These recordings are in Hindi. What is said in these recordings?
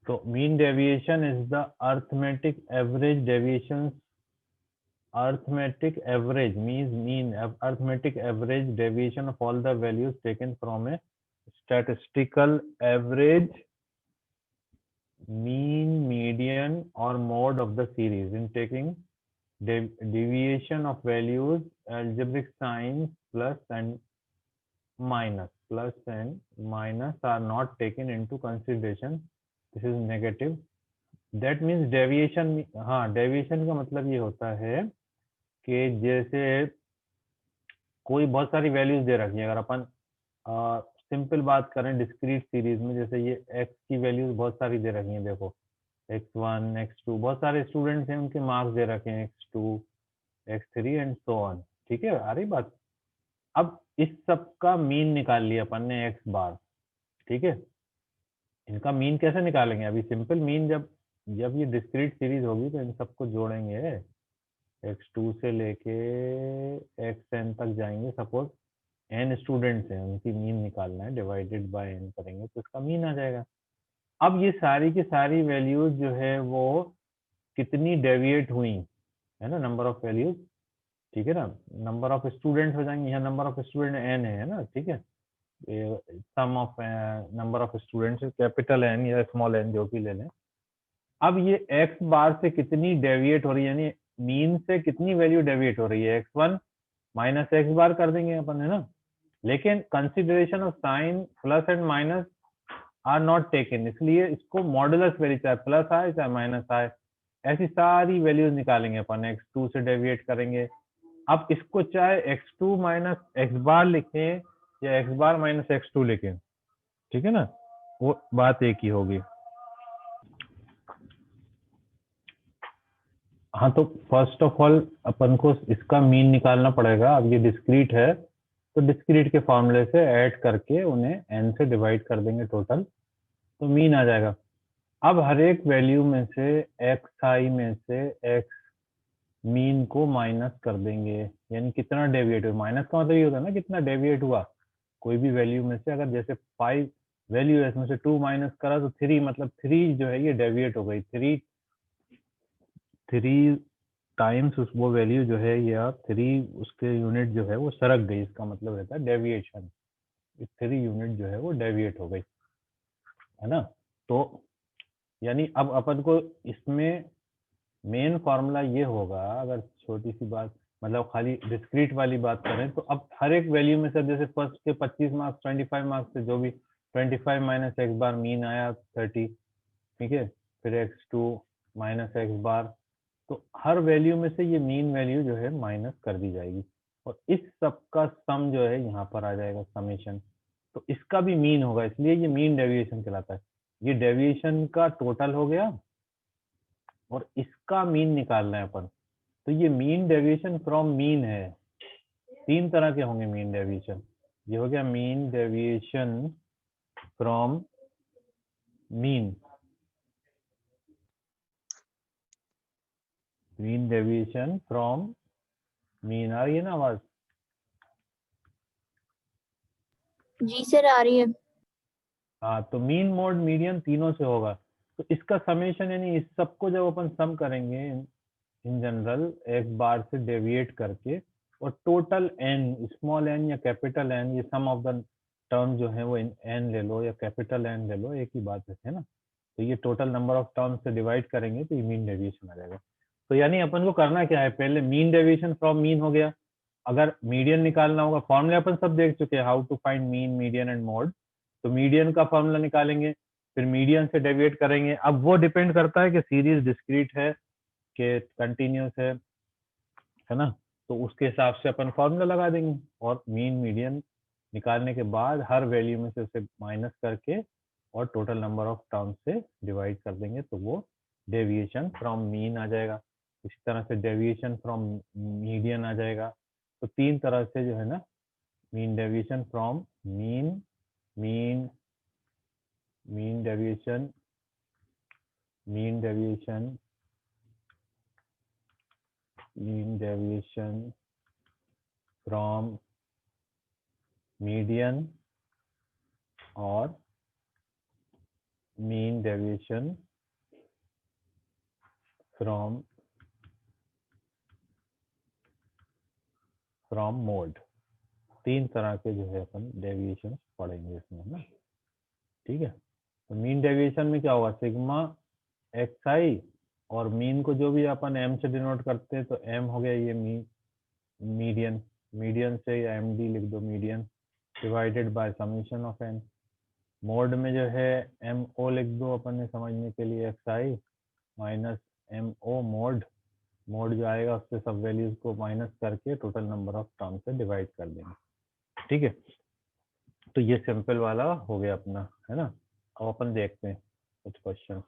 तो mean deviation is the arithmetic average deviation. Arithmetic average means arithmetic average deviation of all the values taken from a statistical average, mean, median or mode of the series. In taking deviation of values, algebraic signs plus and minus are not taken into consideration. This is negative. That means deviation. हाँ, deviation का मतलब ये होता है कि जैसे कोई बहुत सारी वैल्यूज दे रखी है, अगर अपन सिंपल बात करें डिस्क्रीट सीरीज में, जैसे ये एक्स की वैल्यूज बहुत सारी दे रखी हैं, देखो x1 x2, बहुत सारे स्टूडेंट्स हैं, उनके मार्क्स दे रखे हैं x2 x3 and so on. ठीक है, आ रही बात. अब इस सब का मीन निकाल लिया अपन ने x बार. ठीक है, इनका मीन कैसे निकालेंगे? अभी सिंपल मीन, जब जब ये डिस्क्रीट सीरीज होगी तो इन सबको जोड़ेंगे, x2 से लेके xn तक जाएंगे. सपोज n स्टूडेंट्स हैं, उनकी मीन निकालना है, डिवाइडेड बाय n करेंगे तो इसका मीन आ जाएगा. अब ये सारी की सारी वैल्यूज जो है वो कितनी डेविएट हुई है ना, नंबर ऑफ वैल्यूज. ठीक है ना, नंबर ऑफ स्टूडेंट हो जाएंगे, यहाँ नंबर ऑफ स्टूडेंट n है ना. ठीक है, sum of number of students, capital n या स्मॉल n जो भी ले लें. अब ये x बार से कितनी डेविएट हो रही है, यानी मीन से कितनी वैल्यू डेविएट हो रही है, x1 माइनस एक्स बार कर देंगे अपन, है ना. लेकिन consideration of sign plus and minus are not taken, इसलिए इसको मॉडुलस वैल्यू, चाहे प्लस आए चाहे माइनस आए, ऐसी सारी वैल्यूज निकालेंगे अपन. x2 से डेविएट करेंगे. अब इसको चाहे x2 माइनस एक्स बार लिखें या x बार माइनस x2 लिखें, ठीक है ना, वो बात एक ही होगी. हाँ, तो फर्स्ट ऑफ ऑल अपन को इसका मीन निकालना पड़ेगा. अब ये डिस्क्रीट है तो डिस्क्रीट के फॉर्मूले से ऐड करके उन्हें n से डिवाइड कर देंगे टोटल, तो मीन आ जाएगा. अब हर एक वैल्यू में से xi में से x मीन को माइनस कर देंगे, यानी कितना डेविएट हुआ. माइनस का मतलब ये होता है ना कितना डेविएट हुआ. कोई भी वैल्यू में से अगर जैसे 5 वैल्यू है, इसमें से 2 माइनस करा तो 3, मतलब 3 जो है ये डेविएट हो गई. 3 टाइम्स उस वो वैल्यू जो है, या 3 उसके यूनिट जो है वो सरक गई, इसका मतलब रहता है डेविएशन. 3 यूनिट जो है वो डेविएट हो गई, है ना. तो यानी अब अपन को इसमें मेन फॉर्मूला ये होगा, अगर छोटी सी बात मतलब खाली डिस्क्रीट वाली बात करें तो अब हर एक वैल्यू में से, जैसे फर्स्ट के 25 मार्क्स 25 मार्क्स से जो भी 25 माइनस एक्स बार मीन आया 30. ठीक है, फिर x2 माइनस एक्स बार, तो हर वैल्यू में से ये मीन वैल्यू जो है माइनस कर दी जाएगी और इस सब का सम जो है यहाँ पर आ जाएगा, समेशन. तो इसका भी मीन होगा, इसलिए ये मीन डेविएशन कहलाता है. ये डेविएशन का टोटल हो गया और इसका मीन निकालना है अपन. तो ये मीन डेविएशन फ्रॉम मीन है. 3 तरह के होंगे मीन डेविएशन. ये हो गया mean deviation from mean, mean deviation from mean. आ रही है ना आवाज? जी सर, आ रही है. हाँ, तो मीन मोड मीडियन तीनों से होगा. तो इसका समेशन, यानी इस सबको जब अपन सम करेंगे इन जनरल एक बार से डेविएट करके, और टोटल एन, स्मॉल एन या कैपिटल एन, ये सम ऑफ द टर्म जो है वो एन ले लो या कैपिटल एन ले लो, एक ही बात है ना. तो ये टोटल नंबर ऑफ टर्म से डिवाइड करेंगे तो ये मीन डेविएशन आ जाएगा. तो यानी अपन को करना क्या है, पहले मीन डेविएशन फ्रॉम मीन हो गया. अगर मीडियन निकालना होगा, फॉर्मूले अपन सब देख चुके हैं, how to find mean median and mode. तो मीडियन का फॉर्मूला निकालेंगे, फिर मीडियन से डेविएट करेंगे. अब वो डिपेंड करता है कि सीरीज डिस्क्रीट है कि कंटिन्यूस है ना. तो उसके हिसाब से अपन फॉर्मूला लगा देंगे और मीन मीडियन निकालने के बाद हर वैल्यू में से उसे माइनस करके और टोटल नंबर ऑफ टर्म से डिवाइड कर देंगे, तो वो डेविएशन फ्रॉम मीन आ जाएगा. इसी तरह से डेविएशन फ्रॉम मीडियन आ जाएगा. तो 3 तरह से जो है ना, mean deviation from mean, mean mean deviation, mean deviation, mean deviation from median और मीन डेविएशन फ्रॉम मोड। 3 तरह के जो है अपन डेविएशन पढ़ेंगे इसमें ना, ठीक है। तो मीन डेविएशन में क्या होगा, सिग्मा xi, और मीन को जो भी अपन m से डिनोट करते हैं तो m हो गया ये मीडियन, मीडियन से या md लिख दो, median divided by summation of n। Mode में जो है mo लिख दो अपन ने समझने के लिए, xi minus mo mode, mode जो आएगा उससे सब वैल्यूज को माइनस करके टोटल नंबर ऑफ टर्म से डिवाइड कर देंगे, ठीक है। तो ये सिंपल वाला हो गया अपना, है ना। अब अपन देखते हैं कुछ क्वेश्चन।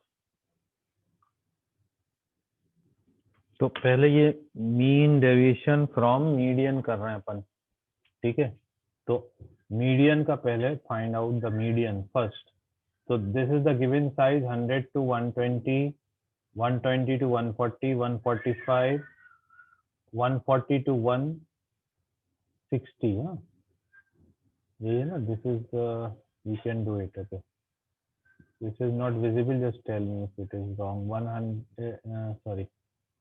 तो पहले ये मीन डेविएशन फ्रॉम मीडियन कर रहे हैं अपन, ठीक है। तो मीडियन का पहले find out the median first. तो this is the given size 100 to 120, 120 to 140, 145, 140 to 160, हाँ ये है ना। This is you can do it, okay. This is not visible, just tell me if it is wrong. 100 sorry,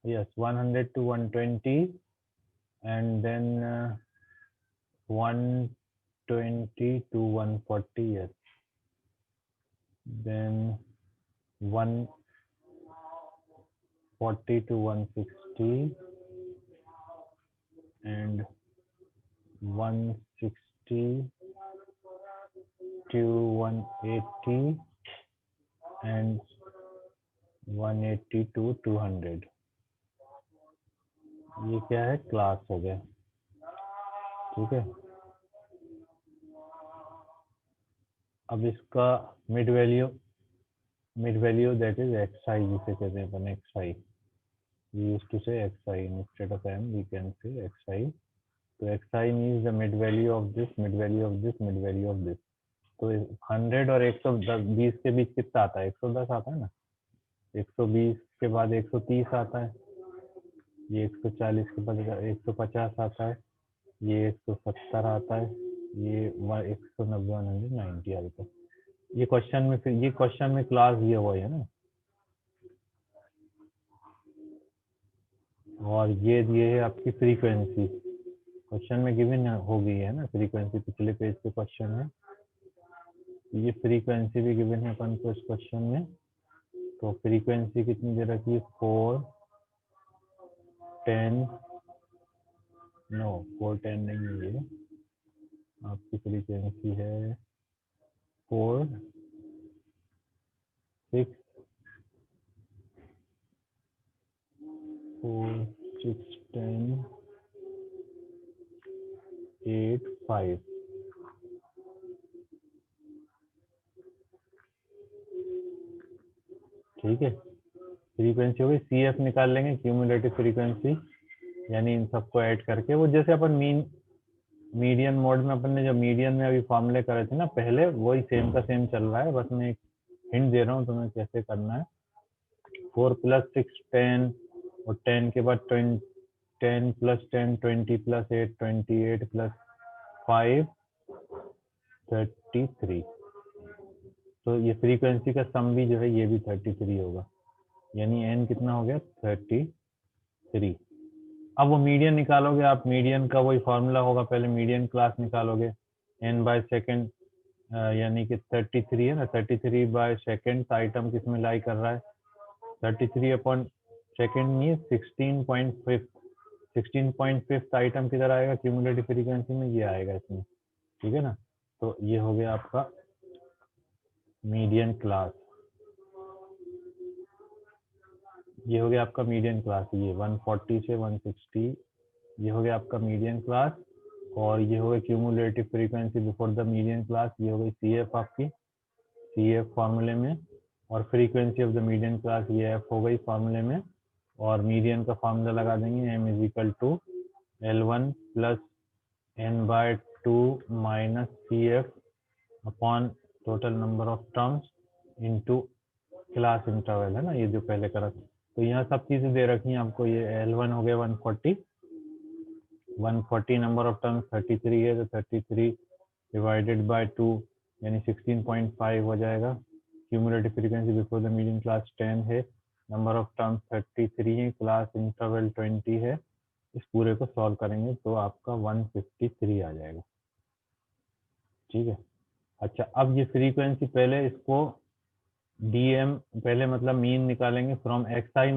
yes, 100 to 120, and then 120 to 140, yes, then 140 to 160 and 160 to 180 and 180 to 200। ये क्या है, क्लास हो गया, ठीक है। अब इसका mid value that is xi, जिसे कहते हैं अपन xi, we used to say xi instead of m, we can say xi। तो xi means the mid value of this, mid value of this, mid value of this। तो 100 और 120 के बीच कितना आता है, 110 आता है ना। 120 के बाद 130 आता है, ये 140 के बाद 150 आता है, ये 170 आता है, ये 190 190 आता है। ये क्वेश्चन में, फिर ये क्वेश्चन में क्लास दिया हुआ है ना, और ये दिए है आपकी फ्रीक्वेंसी, क्वेश्चन में गिवन हो गई है ना फ्रीक्वेंसी, पिछले पेज पे क्वेश्चन है। ये फ्रीक्वेंसी भी गिवन है अपन को इस क्वेश्चन में। तो फ्रीक्वेंसी कितनी दे रखी है, 4 10, नो 4 10 नहीं है, ये आपकी फ्रीक्वेंसी है 4 6 10 8 5। ठीक है, फ्रीक्वेंसी हो गई। CF निकाल लेंगे, क्यूमुलेटिव फ्रीक्वेंसी, यानी इन सबको ऐड करके। वो जैसे अपन मीडियन मोड में अपन ने जो मीडियन में अभी फॉर्मूले करे थे ना पहले, वही सेम का सेम चल रहा है, बस मैं एक हिंट दे रहा हूँ तुम्हें कैसे करना है। 4 + 6 10, और 10 के बाद 10 + 10 20 + 8 28 + 5 33। तो ये फ्रीक्वेंसी का सम भी जो है ये भी 33 होगा, यानी n कितना हो गया, 33। अब वो मीडियन निकालोगे आप, मीडियन का वही फॉर्मूला होगा, पहले मीडियन क्लास निकालोगे n/सेकंड, यानी कि 33 है ना, 33/सेकंड आइटम किस में लाई कर रहा है, 33/सेकंड मीन 16.5 आइटम किधर आएगा क्यूमुलेटिव फ्रीक्वेंसी में, ये आएगा इसमें, ठीक है ना। तो ये हो गया आपका मीडियन क्लास, ये हो गया आपका मीडियन क्लास, ये 140 से 160, ये हो गया आपका मीडियन क्लास। और ये हो गया cumulative frequency before the median class, ये हो गई CF आपकी, CF फार्मूले में, और frequency of the median class ये F हो गई फार्मूले में, और मीडियन का फार्मूला लगा देंगे, m = L1 + n/2 - CF upon total number of terms into class interval, है ना, ये जो पहले करा। तो यहाँ सब चीजें दे रखी हैं आपको। ये L1 हो गया 140 नंबर ऑफ टर्म्स 33 है, तो 33 डिवाइडेड बाय 2 यानी 16.5 हो जाएगा cumulative frequency before the median class 10 है, नंबर ऑफ टर्म्स 33 है, क्लास इंटरवल 20 है। इस पूरे को सॉल्व करेंगे तो आपका 153 आ जाएगा। ठीक है। अच्छा, अब ये फ्रीक्वेंसी पहले इसको डीएम पहले मतलब मीन निकालेंगे from x i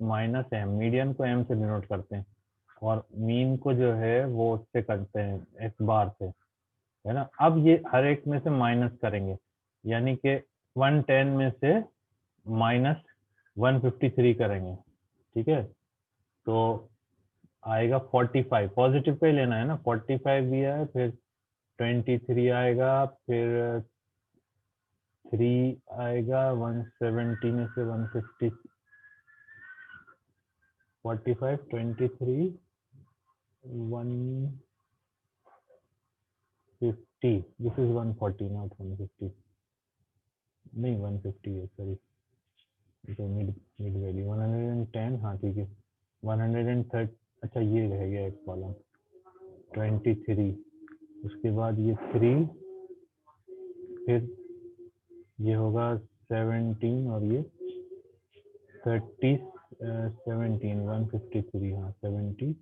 minus m. Median को एम से डिनोट करते हैं और मीन को जो है वो उससे करते हैं एक्स बार से, है ना। अब ये हर एक में से माइनस करेंगे, यानी कि 110 में से माइनस 153 करेंगे। ठीक है, तो आएगा 45, पॉजिटिव पे लेना है ना। 45 दिया है, फिर 23 आएगा, फिर 3 आएगा, 170 में से 150, 45, 23, 150, दिस इज 140 नॉट 150, नहीं 150 है, सॉरी, तो मिड मिड वैल्यू 110, हाँ ठीक है 130। अच्छा ये रह गया एक कॉलम 23, उसके बाद ये 3, फिर ये होगा 17 और ये 30, 17, 153, हाँ 70,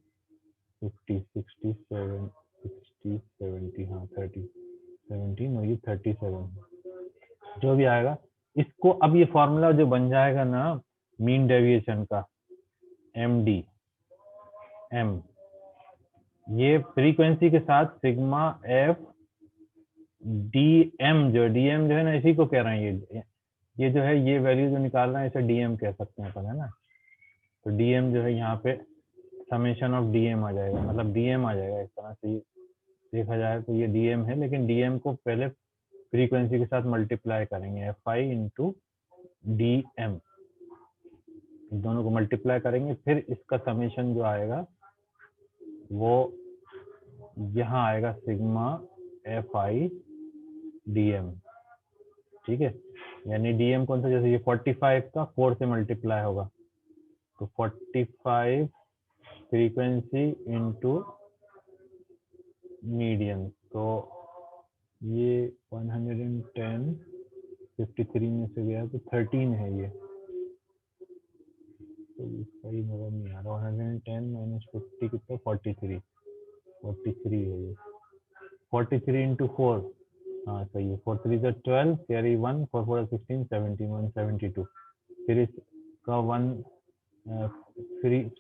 50, 67, 60, 70, हाँ 30, 17 और ये 37, जो भी आएगा इसको। अब ये फॉर्मूला जो बन जाएगा ना मीन डेविएशन का, एम डी एम, ये फ्रीक्वेंसी के साथ सिग्मा एफ डीएम जो है ना, इसी को कह रहे हैं। ये जो है ये वैल्यू जो निकाल रहे हैं इसे डीएम कह सकते हैं अपन, है ना। तो डीएम जो है यहाँ पे समेशन ऑफ डीएम आ जाएगा, मतलब डीएम आ जाएगा। इस तरह से देखा जाए तो ये डीएम है, लेकिन डीएम को पहले फ्रीक्वेंसी के साथ मल्टीप्लाई करेंगे, f i into d m, दोनों को मल्टीप्लाई करेंगे, फिर इसका समेशन जो आएगा वो यहाँ आएगा sigma f i d m. ठीक है, यानी डीएम कौन सा, जैसे ये 45 का 4 से मल्टीप्लाई होगा, तो 45 फ्रीक्वेंसी इंटू मीडियन, तो ये 110 53 में से गया तो 13 है ये, तो इसका ही मतलब नहीं आ रहा। 110 माइनस 50 कितना, 43 है ये। 43 इंटू 4, हाँ सही है, 4 3 is 12, कैरी 1, 4 4 is 16, 17, 172। फिर इसका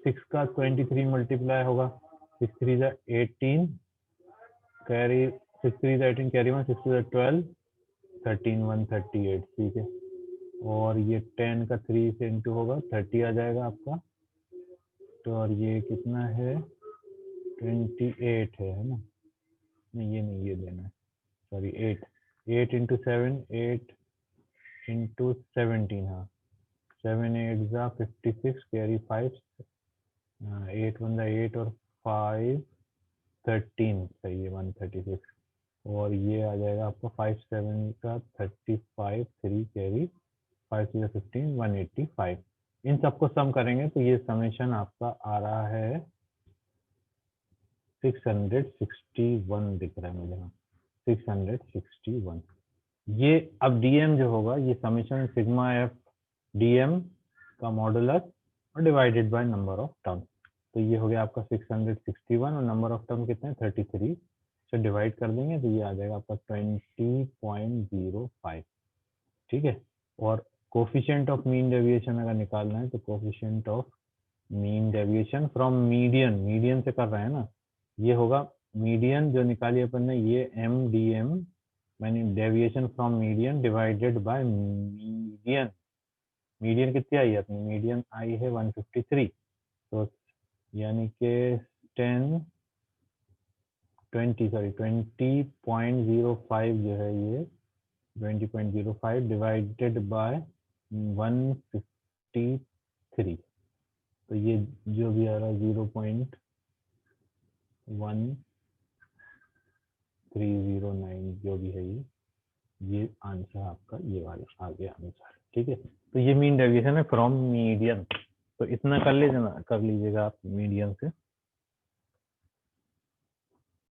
6 का 23 मल्टीप्लाई होगा, 6 3 is 18, carry 6 3 is 18, carry 1, 6 2 is 12, 13, 138। ठीक है, और ये 10 का 3 से इंटू होगा 30 आ जाएगा आपका, तो और ये कितना है 28 है ना, नहीं ये नहीं, ये देना है, सॉरी 8 इंटू 7, 8 इंटू 17, हाँ 7 8 जा 56, कैरी 5, 8 1 8 और 5 13, सही है 136, और ये आ जाएगा आपका 5 7 का 35, 3 कैरी 5 3 15, 185। इन सबको सम करेंगे तो ये समेशन आपका आ रहा है 661 दिख रहा है मुझे, हाँ 661। ये अब डीएम जो होगा ये समेशन सिग्मा एफ डीएम का मॉडुलस और divided by number of term, तो ये हो गया आपका 661 और नंबर ऑफ टर्म कितने 33 से डिवाइड कर देंगे तो ये आ जाएगा आपका 20.05। ठीक है, और कोफिशिएंट ऑफ मीन डेविएशन अगर निकालना है तो coefficient of mean deviation from median से कर रहे हैं ना, ये होगा मीडियन जो निकाली अपन ने, ये एम डी एम मैंने deviation from median divided by median. Median कितनी आई है अपनी, मीडियन आई है 153, तो यानी कि 20.05 जो है ये 20.05 डिवाइडेड बाय 153, तो ये जो भी आ रहा है 0.1309 जो भी है ये आंसर आपका ये वाला आ गया आंसर। ठीक है, तो ये मीन डेविएशन है फ्रॉम मीडियन, तो इतना कर लीजिएगा आप मीडियन से।